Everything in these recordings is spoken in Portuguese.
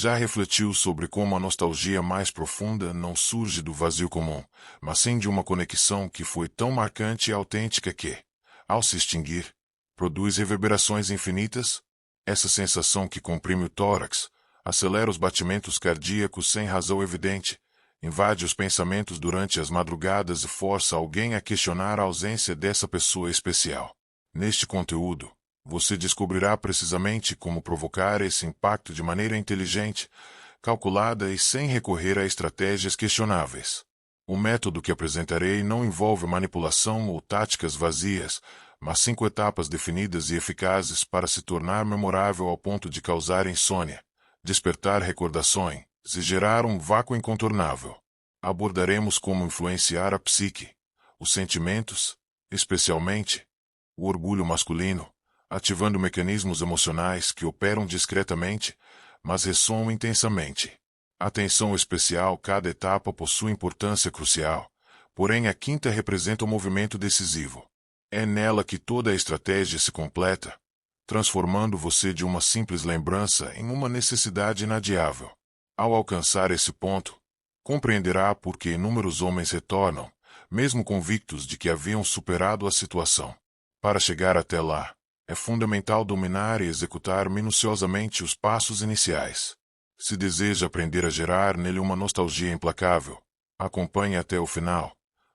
Já refletiu sobre como a nostalgia mais profunda não surge do vazio comum, mas sim de uma conexão que foi tão marcante e autêntica que, ao se extinguir, produz reverberações infinitas? Essa sensação que comprime o tórax, acelera os batimentos cardíacos sem razão evidente, invade os pensamentos durante as madrugadas e força alguém a questionar a ausência dessa pessoa especial. Neste conteúdo, você descobrirá precisamente como provocar esse impacto de maneira inteligente, calculada e sem recorrer a estratégias questionáveis. O método que apresentarei não envolve manipulação ou táticas vazias, mas 5 etapas definidas e eficazes para se tornar memorável ao ponto de causar insônia, despertar recordações e gerar um vácuo incontornável. Abordaremos como influenciar a psique, os sentimentos, especialmente o orgulho masculino, ativando mecanismos emocionais que operam discretamente, mas ressoam intensamente. Atenção especial: cada etapa possui importância crucial, porém a quinta representa o movimento decisivo. É nela que toda a estratégia se completa, transformando você de uma simples lembrança em uma necessidade inadiável. Ao alcançar esse ponto, compreenderá por que inúmeros homens retornam, mesmo convictos de que haviam superado a situação. Para chegar até lá, é fundamental dominar e executar minuciosamente os passos iniciais. Se deseja aprender a gerar nele uma nostalgia implacável, acompanhe até o final,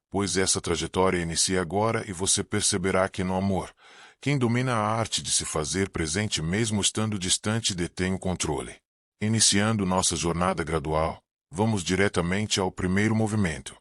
pois essa trajetória inicia agora e você perceberá que no amor, quem domina a arte de se fazer presente mesmo estando distante detém o controle. Iniciando nossa jornada gradual, vamos diretamente ao primeiro movimento.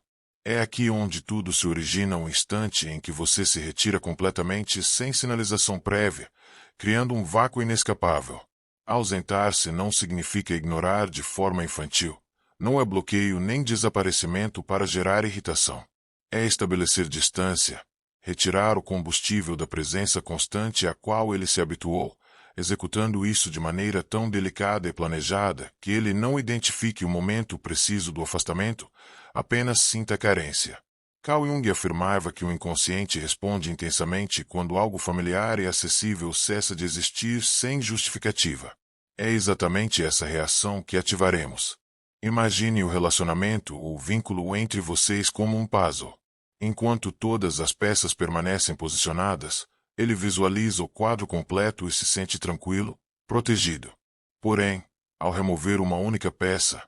É aqui onde tudo se origina, um instante em que você se retira completamente sem sinalização prévia, criando um vácuo inescapável. Ausentar-se não significa ignorar de forma infantil. Não é bloqueio nem desaparecimento para gerar irritação. É estabelecer distância, retirar o combustível da presença constante a qual ele se habituou, executando isso de maneira tão delicada e planejada que ele não identifique o momento preciso do afastamento, apenas sinta a carência. Carl Jung afirmava que o inconsciente responde intensamente quando algo familiar e acessível cessa de existir sem justificativa. É exatamente essa reação que ativaremos. Imagine o relacionamento ou vínculo entre vocês como um puzzle. Enquanto todas as peças permanecem posicionadas, ele visualiza o quadro completo e se sente tranquilo, protegido. Porém, ao remover uma única peça,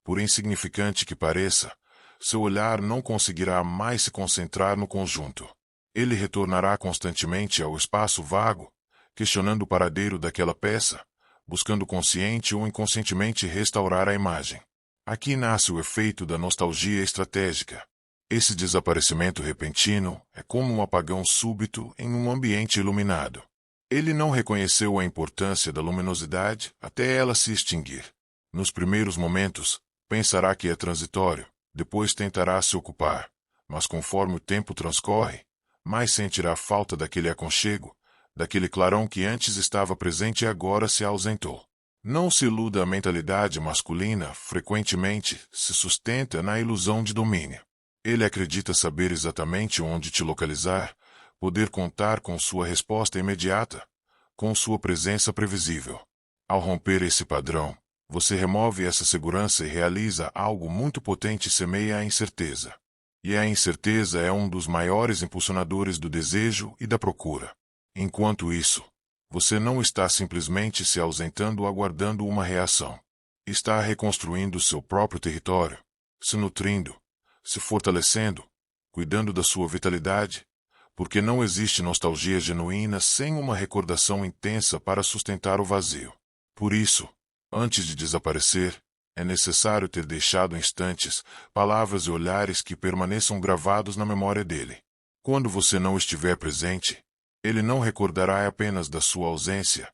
por insignificante que pareça, seu olhar não conseguirá mais se concentrar no conjunto. Ele retornará constantemente ao espaço vago, questionando o paradeiro daquela peça, buscando consciente ou inconscientemente restaurar a imagem. Aqui nasce o efeito da nostalgia estratégica. Esse desaparecimento repentino é como um apagão súbito em um ambiente iluminado. Ele não reconheceu a importância da luminosidade até ela se extinguir. Nos primeiros momentos, pensará que é transitório, depois tentará se ocupar, mas conforme o tempo transcorre, mais sentirá falta daquele aconchego, daquele clarão que antes estava presente e agora se ausentou. Não se iluda, a mentalidade masculina frequentemente se sustenta na ilusão de domínio. Ele acredita saber exatamente onde te localizar, poder contar com sua resposta imediata, com sua presença previsível. Ao romper esse padrão, você remove essa segurança e realiza algo muito potente: semeia a incerteza. E a incerteza é um dos maiores impulsionadores do desejo e da procura. Enquanto isso, você não está simplesmente se ausentando ou aguardando uma reação. Está reconstruindo seu próprio território, se nutrindo, se fortalecendo, cuidando da sua vitalidade, porque não existe nostalgia genuína sem uma recordação intensa para sustentar o vazio. Por isso, antes de desaparecer, é necessário ter deixado instantes, palavras e olhares que permaneçam gravados na memória dele. Quando você não estiver presente, ele não recordará apenas da sua ausência,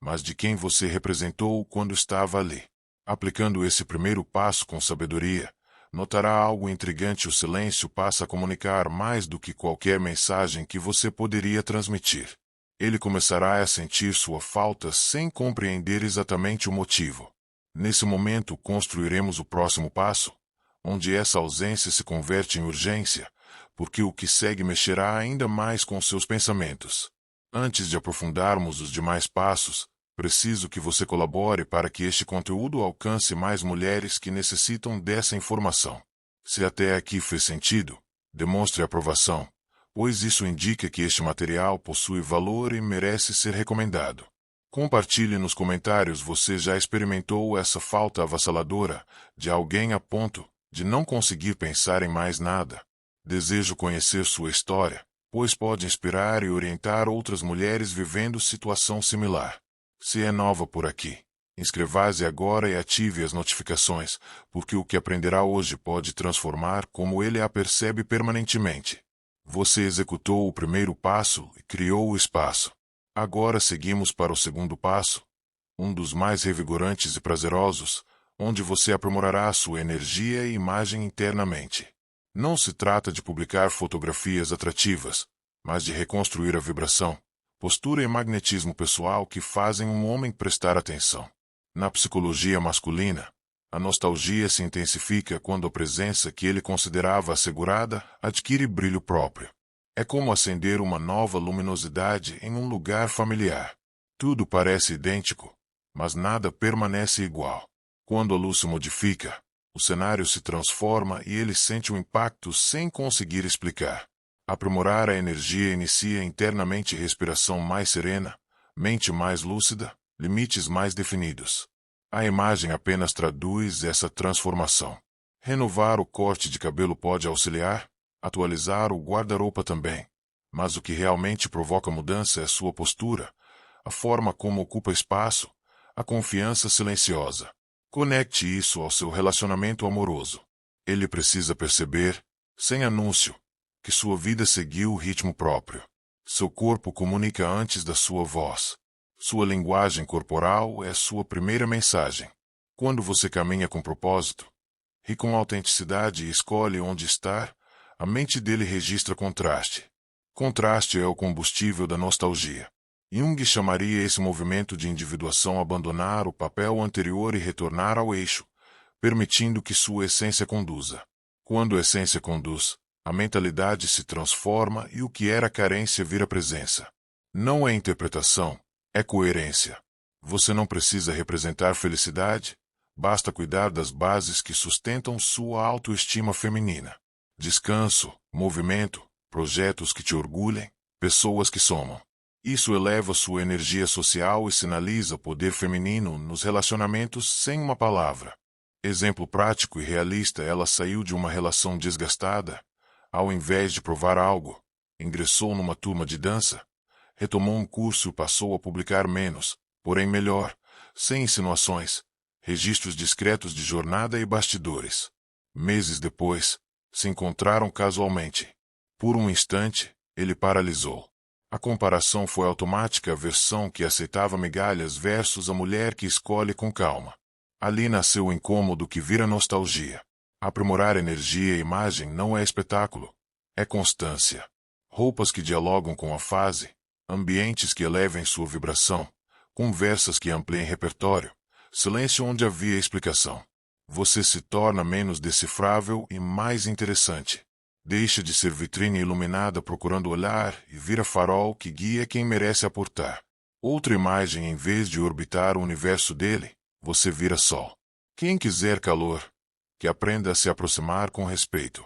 mas de quem você representou quando estava ali. Aplicando esse primeiro passo com sabedoria, notará algo intrigante: o silêncio passa a comunicar mais do que qualquer mensagem que você poderia transmitir. Ele começará a sentir sua falta sem compreender exatamente o motivo. Nesse momento construiremos o próximo passo, onde essa ausência se converte em urgência, porque o que segue mexerá ainda mais com seus pensamentos. Antes de aprofundarmos os demais passos, Preciso que você colabore para que este conteúdo alcance mais mulheres que necessitam dessa informação. Se até aqui fez sentido, demonstre aprovação, pois isso indica que este material possui valor e merece ser recomendado. Compartilhe nos comentários você já experimentou essa falta avassaladora de alguém a ponto de não conseguir pensar em mais nada. Desejo conhecer sua história, pois pode inspirar e orientar outras mulheres vivendo situação similar. Se é nova por aqui, inscreva-se agora e ative as notificações, porque o que aprenderá hoje pode transformar como ele a percebe permanentemente. Você executou o primeiro passo e criou o espaço. Agora seguimos para o segundo passo, um dos mais revigorantes e prazerosos, onde você aprimorará sua energia e imagem internamente. Não se trata de publicar fotografias atrativas, mas de reconstruir a vibração, postura e magnetismo pessoal que fazem um homem prestar atenção. Na psicologia masculina, a nostalgia se intensifica quando a presença que ele considerava assegurada adquire brilho próprio. É como acender uma nova luminosidade em um lugar familiar. Tudo parece idêntico, mas nada permanece igual. Quando a luz se modifica, o cenário se transforma e ele sente o impacto sem conseguir explicar. Aprimorar a energia inicia internamente respiração mais serena, mente mais lúcida, limites mais definidos. A imagem apenas traduz essa transformação. Renovar o corte de cabelo pode auxiliar, atualizar o guarda-roupa também. Mas o que realmente provoca mudança é sua postura, a forma como ocupa espaço, a confiança silenciosa. Conecte isso ao seu relacionamento amoroso. Ele precisa perceber, sem anúncio, que sua vida seguiu o ritmo próprio. Seu corpo comunica antes da sua voz. Sua linguagem corporal é sua primeira mensagem. Quando você caminha com propósito, ri com autenticidade e escolhe onde estar, a mente dele registra contraste. Contraste é o combustível da nostalgia. Jung chamaria esse movimento de individuação abandonar o papel anterior e retornar ao eixo, permitindo que sua essência conduza. Quando a essência conduz, a mentalidade se transforma e o que era carência vira presença. Não é interpretação, é coerência. Você não precisa representar felicidade, basta cuidar das bases que sustentam sua autoestima feminina. Descanso, movimento, projetos que te orgulhem, pessoas que somam. Isso eleva sua energia social e sinaliza poder feminino nos relacionamentos sem uma palavra. Exemplo prático e realista, ela saiu de uma relação desgastada. Ao invés de provar algo, ingressou numa turma de dança, retomou um curso e passou a publicar menos, porém melhor, sem insinuações, registros discretos de jornada e bastidores. Meses depois, se encontraram casualmente. Por um instante, ele paralisou. A comparação foi automática, a versão que aceitava migalhas versus a mulher que escolhe com calma. Ali nasceu o incômodo que vira nostalgia. Aprimorar energia e imagem não é espetáculo, é constância. Roupas que dialogam com a fase, ambientes que elevem sua vibração, conversas que ampliem repertório, silêncio onde havia explicação. Você se torna menos decifrável e mais interessante. Deixa de ser vitrine iluminada procurando olhar e vira farol que guia quem merece aportar. Outra imagem, em vez de orbitar o universo dele, você vira sol. Quem quiser calor, que aprenda a se aproximar com respeito.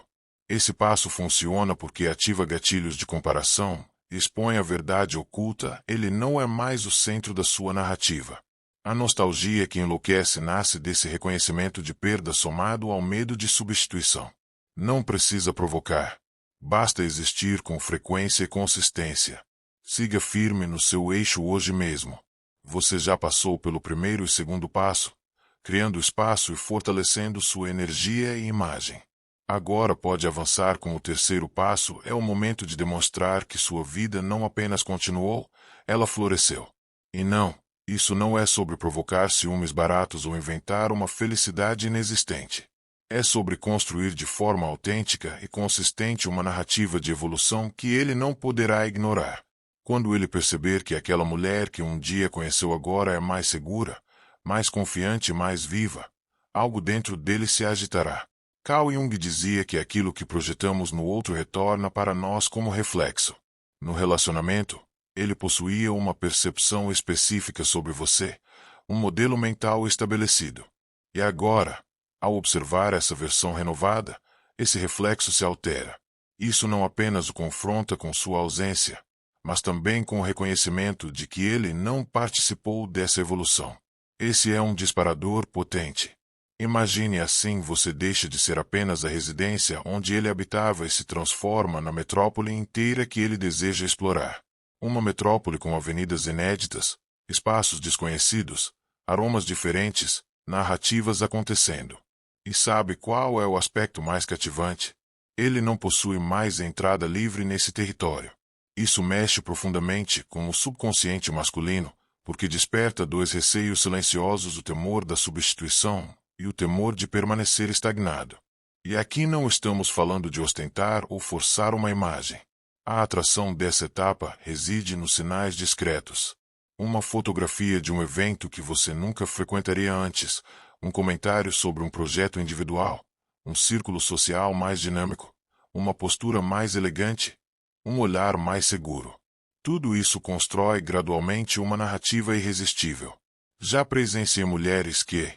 Esse passo funciona porque ativa gatilhos de comparação, expõe a verdade oculta, ele não é mais o centro da sua narrativa. A nostalgia que enlouquece nasce desse reconhecimento de perda somado ao medo de substituição. Não precisa provocar. Basta existir com frequência e consistência. Siga firme no seu eixo hoje mesmo. Você já passou pelo primeiro e segundo passo, criando espaço e fortalecendo sua energia e imagem. Agora pode avançar com o terceiro passo, é o momento de demonstrar que sua vida não apenas continuou, ela floresceu. E não, isso não é sobre provocar ciúmes baratos ou inventar uma felicidade inexistente. É sobre construir de forma autêntica e consistente uma narrativa de evolução que ele não poderá ignorar. Quando ele perceber que aquela mulher que um dia conheceu agora é mais segura, mais confiante e mais viva, algo dentro dele se agitará. Carl Jung dizia que aquilo que projetamos no outro retorna para nós como reflexo. No relacionamento, Ele possuía uma percepção específica sobre você, um modelo mental estabelecido. E agora, ao observar essa versão renovada, esse reflexo se altera. Isso não apenas o confronta com sua ausência, mas também com o reconhecimento de que ele não participou dessa evolução. Esse é um disparador potente. Imagine assim: você deixa de ser apenas a residência onde ele habitava e se transforma na metrópole inteira que ele deseja explorar. Uma metrópole com avenidas inéditas, espaços desconhecidos, aromas diferentes, narrativas acontecendo. E sabe qual é o aspecto mais cativante? Ele não possui mais entrada livre nesse território. Isso mexe profundamente com o subconsciente masculino, porque desperta dois receios silenciosos: o temor da substituição e o temor de permanecer estagnado. E aqui não estamos falando de ostentar ou forçar uma imagem. A atração dessa etapa reside nos sinais discretos. Uma fotografia de um evento que você nunca frequentaria antes, um comentário sobre um projeto individual, um círculo social mais dinâmico, uma postura mais elegante, um olhar mais seguro. Tudo isso constrói gradualmente uma narrativa irresistível. Já presenciei mulheres que,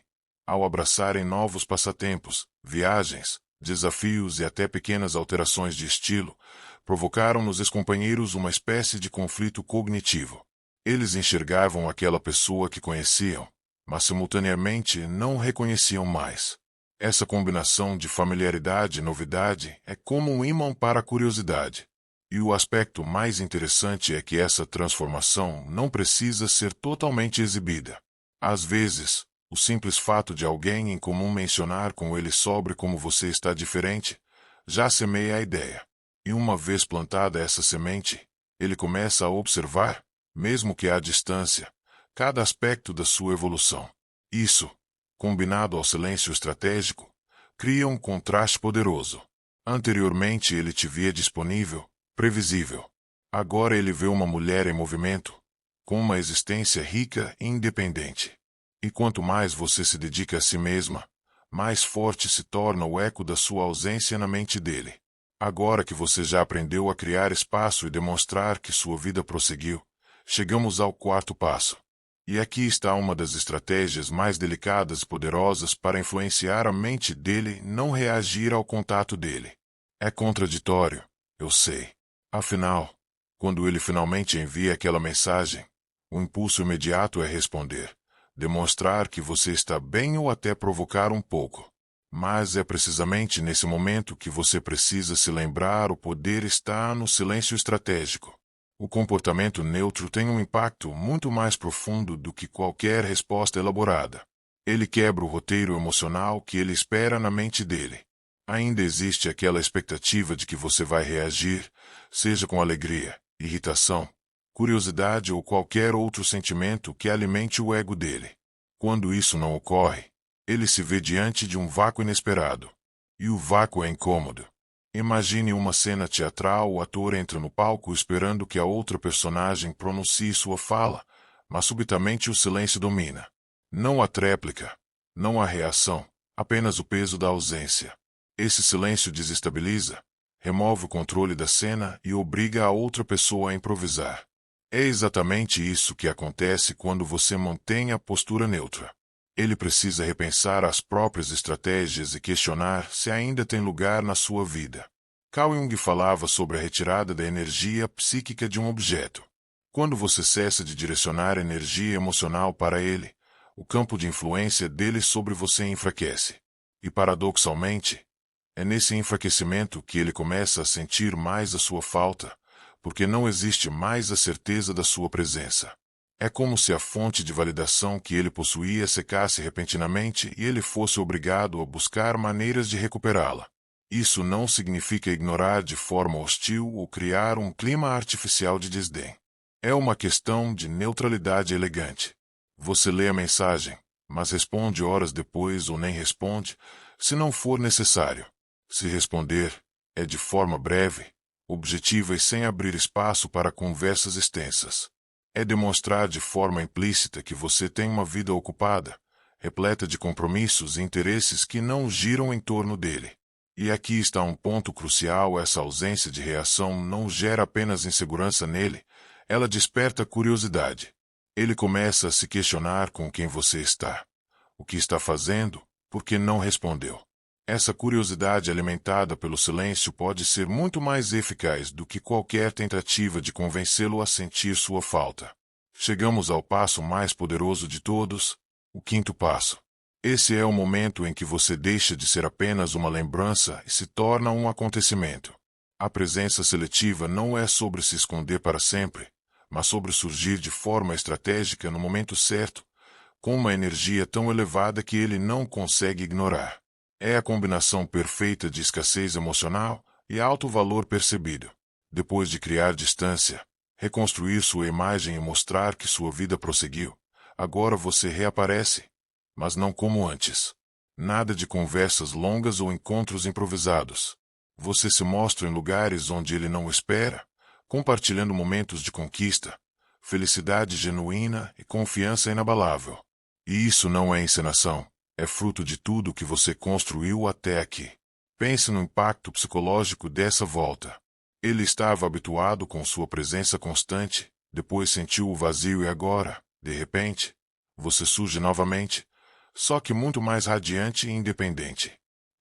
ao abraçarem novos passatempos, viagens, desafios e até pequenas alterações de estilo, provocaram nos ex-companheiros uma espécie de conflito cognitivo. Eles enxergavam aquela pessoa que conheciam, mas simultaneamente não reconheciam mais. Essa combinação de familiaridade e novidade é como um ímã para a curiosidade. E o aspecto mais interessante é que essa transformação não precisa ser totalmente exibida. Às vezes, o simples fato de alguém em comum mencionar com ele sobre como você está diferente, já semeia a ideia. E uma vez plantada essa semente, ele começa a observar, mesmo que à distância, cada aspecto da sua evolução. Isso, combinado ao silêncio estratégico, cria um contraste poderoso. Anteriormente ele te via disponível, previsível. Agora ele vê uma mulher em movimento, com uma existência rica e independente. E quanto mais você se dedica a si mesma, mais forte se torna o eco da sua ausência na mente dele. Agora que você já aprendeu a criar espaço e demonstrar que sua vida prosseguiu, chegamos ao quarto passo. E aqui está uma das estratégias mais delicadas e poderosas para influenciar a mente dele não reagir ao contato dele. É contraditório, eu sei. Afinal, quando ele finalmente envia aquela mensagem, o impulso imediato é responder, demonstrar que você está bem ou até provocar um pouco. Mas é precisamente nesse momento que você precisa se lembrar: o poder está no silêncio estratégico. O comportamento neutro tem um impacto muito mais profundo do que qualquer resposta elaborada. Ele quebra o roteiro emocional que ele espera na mente dele. Ainda existe aquela expectativa de que você vai reagir, seja com alegria, irritação, curiosidade ou qualquer outro sentimento que alimente o ego dele. Quando isso não ocorre, ele se vê diante de um vácuo inesperado. E o vácuo é incômodo. Imagine uma cena teatral: o ator entra no palco esperando que a outra personagem pronuncie sua fala, mas subitamente o silêncio domina. Não há tréplica, não há reação, apenas o peso da ausência. Esse silêncio desestabiliza, remove o controle da cena e obriga a outra pessoa a improvisar. É exatamente isso que acontece quando você mantém a postura neutra. Ele precisa repensar as próprias estratégias e questionar se ainda tem lugar na sua vida. Carl Jung falava sobre a retirada da energia psíquica de um objeto. Quando você cessa de direcionar energia emocional para ele, o campo de influência dele sobre você enfraquece. E paradoxalmente, é nesse enfraquecimento que ele começa a sentir mais a sua falta, porque não existe mais a certeza da sua presença. É como se a fonte de validação que ele possuía secasse repentinamente e ele fosse obrigado a buscar maneiras de recuperá-la. Isso não significa ignorar de forma hostil ou criar um clima artificial de desdém. É uma questão de neutralidade elegante. Você lê a mensagem, mas responde horas depois ou nem responde, se não for necessário. Se responder, é de forma breve, objetiva e sem abrir espaço para conversas extensas. É demonstrar de forma implícita que você tem uma vida ocupada, repleta de compromissos e interesses que não giram em torno dele. E aqui está um ponto crucial: essa ausência de reação não gera apenas insegurança nele, Ela desperta curiosidade. Ele começa a se questionar com quem você está. O que está fazendo? Por que não respondeu? Essa curiosidade alimentada pelo silêncio pode ser muito mais eficaz do que qualquer tentativa de convencê-lo a sentir sua falta. Chegamos ao passo mais poderoso de todos, o quinto passo. Esse é o momento em que você deixa de ser apenas uma lembrança e se torna um acontecimento. A presença seletiva não é sobre se esconder para sempre, mas sobre surgir de forma estratégica no momento certo, com uma energia tão elevada que ele não consegue ignorar. É a combinação perfeita de escassez emocional e alto valor percebido. Depois de criar distância, reconstruir sua imagem e mostrar que sua vida prosseguiu, agora você reaparece, mas não como antes. Nada de conversas longas ou encontros improvisados. Você se mostra em lugares onde ele não espera, compartilhando momentos de conquista, felicidade genuína e confiança inabalável. E isso não é encenação, é fruto de tudo que você construiu até aqui. Pense no impacto psicológico dessa volta. Ele estava habituado com sua presença constante, depois sentiu o vazio e agora, de repente, você surge novamente, só que muito mais radiante e independente.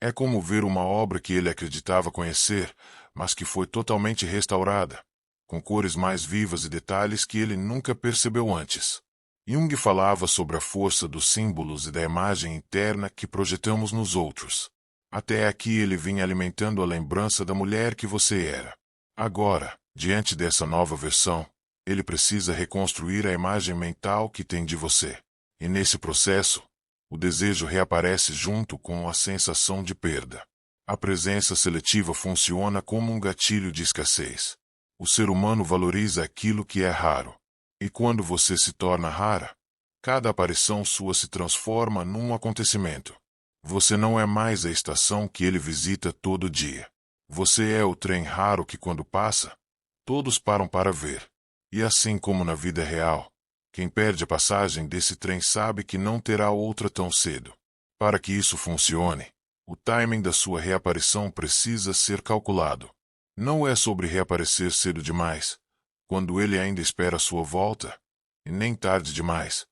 É como ver uma obra que ele acreditava conhecer, mas que foi totalmente restaurada, com cores mais vivas e detalhes que ele nunca percebeu antes. Jung falava sobre a força dos símbolos e da imagem interna que projetamos nos outros. Até aqui ele vinha alimentando a lembrança da mulher que você era. Agora, diante dessa nova versão, ele precisa reconstruir a imagem mental que tem de você. E nesse processo, o desejo reaparece junto com a sensação de perda. A presença seletiva funciona como um gatilho de escassez. O ser humano valoriza aquilo que é raro. E quando você se torna rara, cada aparição sua se transforma num acontecimento. Você não é mais a estação que ele visita todo dia. Você é o trem raro que quando passa, todos param para ver. E assim como na vida real, quem perde a passagem desse trem sabe que não terá outra tão cedo. Para que isso funcione, o timing da sua reaparição precisa ser calculado. Não é sobre reaparecer cedo demais, quando ele ainda espera sua volta, e nem tarde demais,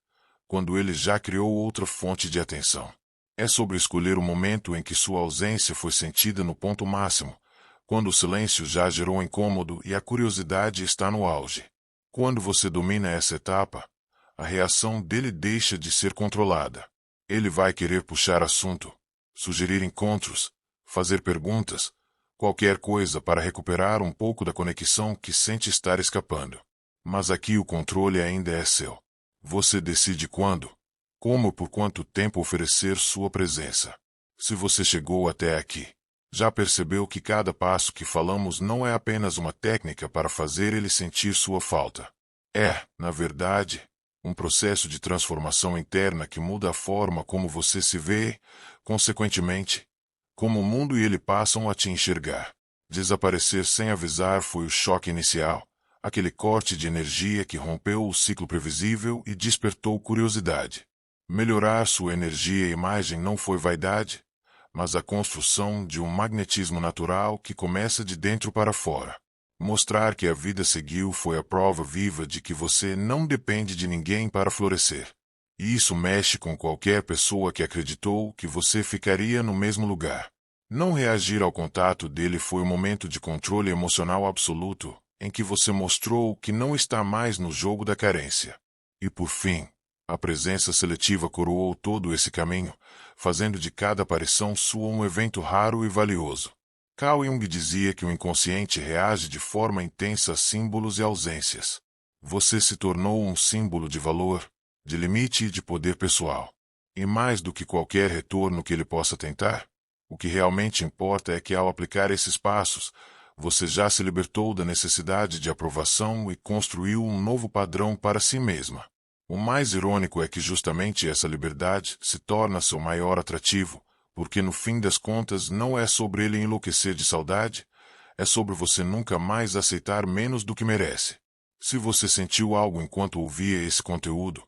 quando ele já criou outra fonte de atenção. É sobre escolher o momento em que sua ausência foi sentida no ponto máximo, quando o silêncio já gerou incômodo e a curiosidade está no auge. Quando você domina essa etapa, a reação dele deixa de ser controlada. Ele vai querer puxar assunto, sugerir encontros, fazer perguntas, qualquer coisa para recuperar um pouco da conexão que sente estar escapando. Mas aqui o controle ainda é seu. Você decide quando, como e por quanto tempo oferecer sua presença. Se você chegou até aqui, já percebeu que cada passo que falamos não é apenas uma técnica para fazer ele sentir sua falta. É, na verdade, um processo de transformação interna que muda a forma como você se vê, consequentemente, como o mundo e ele passam a te enxergar. Desaparecer sem avisar foi o choque inicial, aquele corte de energia que rompeu o ciclo previsível e despertou curiosidade. Melhorar sua energia e imagem não foi vaidade, mas a construção de um magnetismo natural que começa de dentro para fora. Mostrar que a vida seguiu foi a prova viva de que você não depende de ninguém para florescer. E isso mexe com qualquer pessoa que acreditou que você ficaria no mesmo lugar. Não reagir ao contato dele foi um momento de controle emocional absoluto, em que você mostrou que não está mais no jogo da carência. E por fim, a presença seletiva coroou todo esse caminho, fazendo de cada aparição sua um evento raro e valioso. Carl Jung dizia que o inconsciente reage de forma intensa a símbolos e ausências. Você se tornou um símbolo de valor, de limite e de poder pessoal. E mais do que qualquer retorno que ele possa tentar, o que realmente importa é que ao aplicar esses passos, você já se libertou da necessidade de aprovação e construiu um novo padrão para si mesma. O mais irônico é que justamente essa liberdade se torna seu maior atrativo, porque no fim das contas não é sobre ele enlouquecer de saudade, é sobre você nunca mais aceitar menos do que merece. Se você sentiu algo enquanto ouvia esse conteúdo,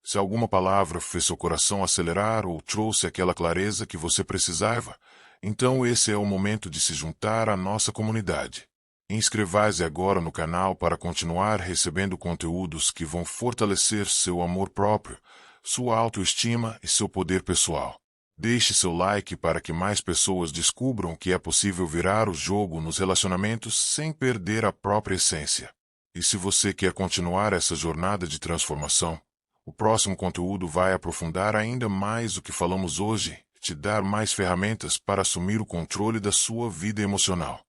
se alguma palavra fez seu coração acelerar ou trouxe aquela clareza que você precisava, então esse é o momento de se juntar à nossa comunidade. Inscreva-se agora no canal para continuar recebendo conteúdos que vão fortalecer seu amor próprio, sua autoestima e seu poder pessoal. Deixe seu like para que mais pessoas descubram que é possível virar o jogo nos relacionamentos sem perder a própria essência. E se você quer continuar essa jornada de transformação, o próximo conteúdo vai aprofundar ainda mais o que falamos hoje, te dar mais ferramentas para assumir o controle da sua vida emocional.